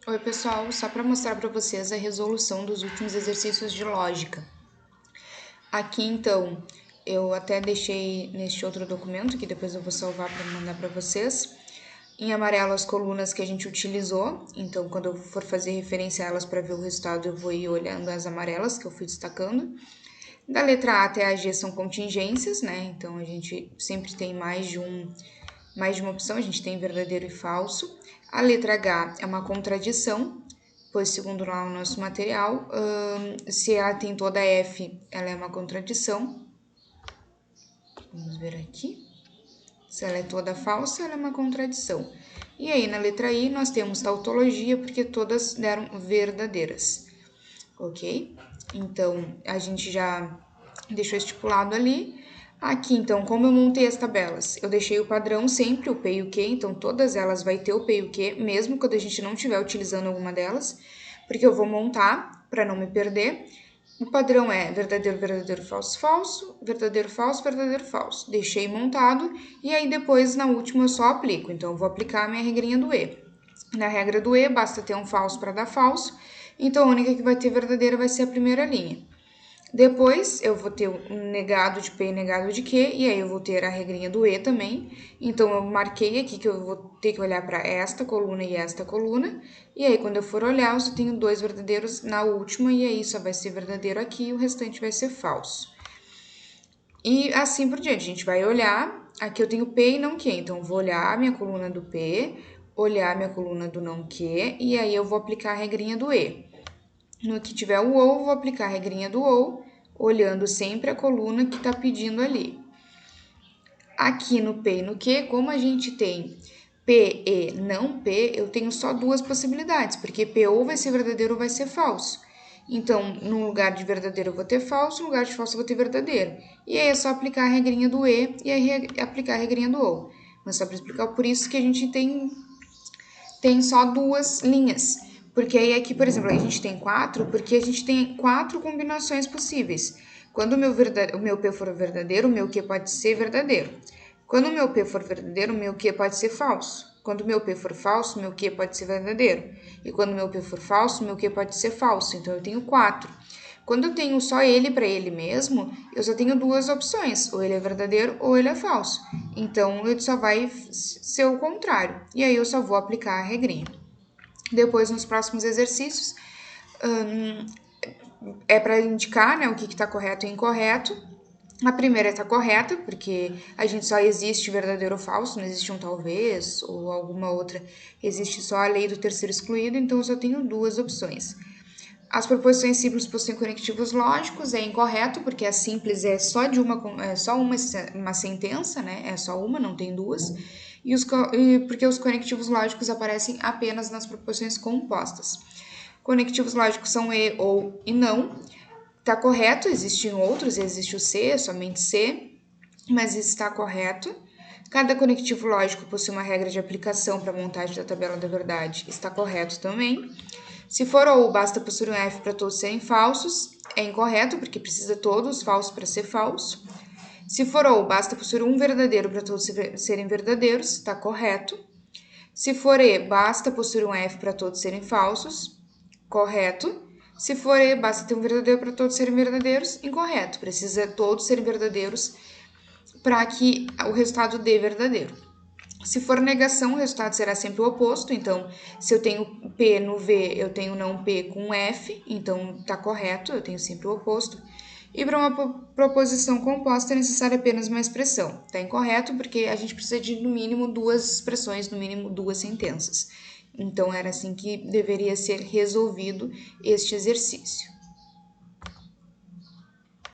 Oi, pessoal, só para mostrar para vocês a resolução dos últimos exercícios de lógica. Aqui, então, eu até deixei neste outro documento, que depois eu vou salvar para mandar para vocês, em amarelo as colunas que a gente utilizou. Então, quando eu for fazer referência a elas para ver o resultado, eu vou ir olhando as amarelas que eu fui destacando. Da letra A até a G são contingências, né? Então, a gente sempre tem mais de uma opção, a gente tem verdadeiro e falso. A letra H é uma contradição, pois segundo lá o nosso material, se ela tem toda F, ela é uma contradição. Vamos ver aqui. Se ela é toda falsa, ela é uma contradição. E aí, na letra I, nós temos tautologia, porque todas deram verdadeiras. Ok? Então, a gente já deixou estipulado ali. Aqui, então, como eu montei as tabelas? Eu deixei o padrão sempre, o P e o Q, então todas elas vai ter o P e o Q, mesmo quando a gente não estiver utilizando alguma delas, porque eu vou montar para não me perder. O padrão é verdadeiro, verdadeiro, falso, falso, verdadeiro, falso, verdadeiro, falso. Deixei montado e aí depois na última eu só aplico. Então eu vou aplicar a minha regrinha do E. Na regra do E, basta ter um falso para dar falso, então a única que vai ter verdadeira vai ser a primeira linha. Depois eu vou ter um negado de P e negado de Q, e aí eu vou ter a regrinha do E também. Então eu marquei aqui que eu vou ter que olhar para esta coluna e esta coluna, e aí quando eu for olhar, eu só tenho dois verdadeiros na última, e aí só vai ser verdadeiro aqui e o restante vai ser falso. E assim por diante, a gente vai olhar, aqui eu tenho P e não Q, então eu vou olhar a minha coluna do P, olhar a minha coluna do não Q, e aí eu vou aplicar a regrinha do E. No que tiver o OU, vou aplicar a regrinha do OU, olhando sempre a coluna que está pedindo ali. Aqui no P e no Q, como a gente tem P e não P, eu tenho só duas possibilidades, porque P ou vai ser verdadeiro ou vai ser falso. Então, no lugar de verdadeiro eu vou ter falso, no lugar de falso eu vou ter verdadeiro. E aí é só aplicar a regrinha do E e aí aplicar a regrinha do OU. Mas só para explicar, por isso que a gente tem só duas linhas. Porque aí aqui, por exemplo, a gente tem 4, porque a gente tem 4 combinações possíveis. Quando o meu P for verdadeiro, o meu Q pode ser verdadeiro. Quando o meu P for verdadeiro, o meu Q pode ser falso. Quando o meu P for falso, o meu Q pode ser verdadeiro. E quando o meu P for falso, o meu Q pode ser falso. Então, eu tenho 4. Quando eu tenho só ele para ele mesmo, eu só tenho duas opções, ou ele é verdadeiro ou ele é falso. Então, ele só vai ser o contrário. E aí eu só vou aplicar a regrinha. Depois, nos próximos exercícios, é para indicar, né, o que está correto e incorreto. A primeira está correta, porque a gente só existe verdadeiro ou falso, não existe um talvez ou alguma outra. Existe só a lei do terceiro excluído, então eu só tenho duas opções. As proposições simples possuem conectivos lógicos, é incorreto, porque a simples é só de uma sentença, né? É só uma, não tem duas. Porque os conectivos lógicos aparecem apenas nas proposições compostas. Conectivos lógicos são e, ou e não. Está correto, existem outros, existe o C, somente C, mas isso está correto. Cada conectivo lógico possui uma regra de aplicação para a montagem da tabela da verdade, está correto também. Se for ou, basta possuir um F para todos serem falsos, é incorreto, porque precisa todos falsos para ser falso. Se for ou, basta possuir um verdadeiro para todos serem verdadeiros, está correto. Se for e, basta possuir um F para todos serem falsos, correto. Se for e, basta ter um verdadeiro para todos serem verdadeiros, incorreto. Precisa todos serem verdadeiros para que o resultado dê verdadeiro. Se for negação, o resultado será sempre o oposto. Então, se eu tenho P no V, eu tenho não P com F, então está correto, eu tenho sempre o oposto. E para uma proposição composta é necessária apenas uma expressão. Está incorreto porque a gente precisa de no mínimo duas expressões, no mínimo duas sentenças. Então, era assim que deveria ser resolvido este exercício.